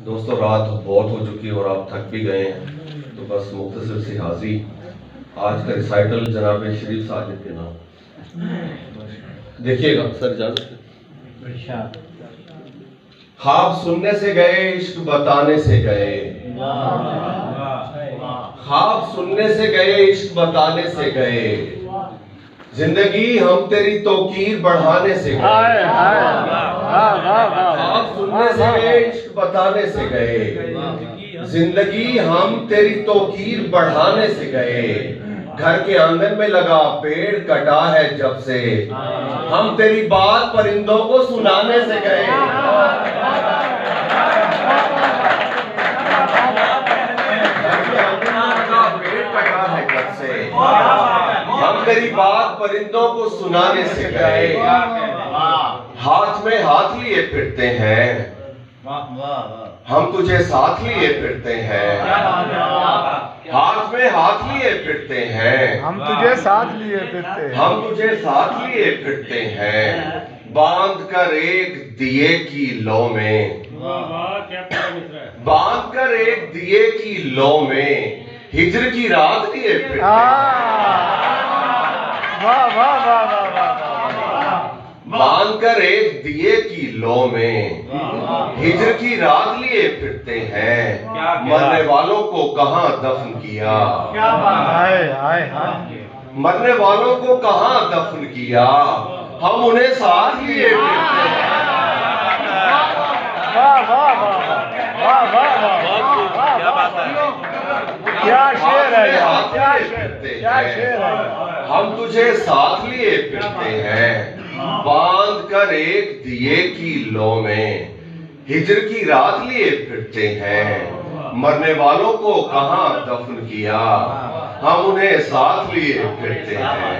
दोस्तों रात बहुत हो चुकी है और आप थक भी गए हैं, तो बस मुख्तसर सी हाज़िरी। आज का रिसाइटल जनाब शरीफ साजिद के नाम देखिएगा सर, इजाज़त। ख्वाब सुनने से गए, इश्क बताने से गए। ख्वाब सुनने से गए, इश्क बताने से गए। जिंदगी हम तेरी तौकीर बढ़ाने से गए। ख्वाब सुनने से गए, इश्क बताने से गए। जिंदगी हम तेरी तौकीर बढ़ाने से गए। घर के आंगन में लगा पेड़ कटा है जब से, हम तेरी बात परिंदों को सुनाने से गए। पेड़ कटा है जब से, हम तेरी बात परिंदों को सुनाने से गए। हाथ में हाथ लिए फिरते हैं, हम तुझे साथ लिए फिरते हैं। हाथ में हाथ लिए फिरते हैं, हम तुझे साथ लिए फिरते हैं। हम तुझे साथ लिए फिरते हैं। बांध कर एक दिए की लो में, बांध कर एक दिए की लो में हिज्र की रात लिए फिरते हैं। वाह वाह वाह वाह वाह। बांध कर एक दिए की लो में हिज्र की रात लिए फिरते हैं। मरने वालों को कहां दफन किया, हाय हाय हाय। मरने वालों को कहां दफन किया, हम उन्हें साथ लिए फिरते हैं। वाह वाह वाह वाह वाह वाह। क्या शेर है यार, क्या शेर है। हम तुझे साथ लिए फिरते हैं। बांध कर एक दिए की लो में हिज्र की रात लिए फिरते हैं। मरने वालों को कहां दफन किया, हम उन्हें साथ लिए फिरते हैं।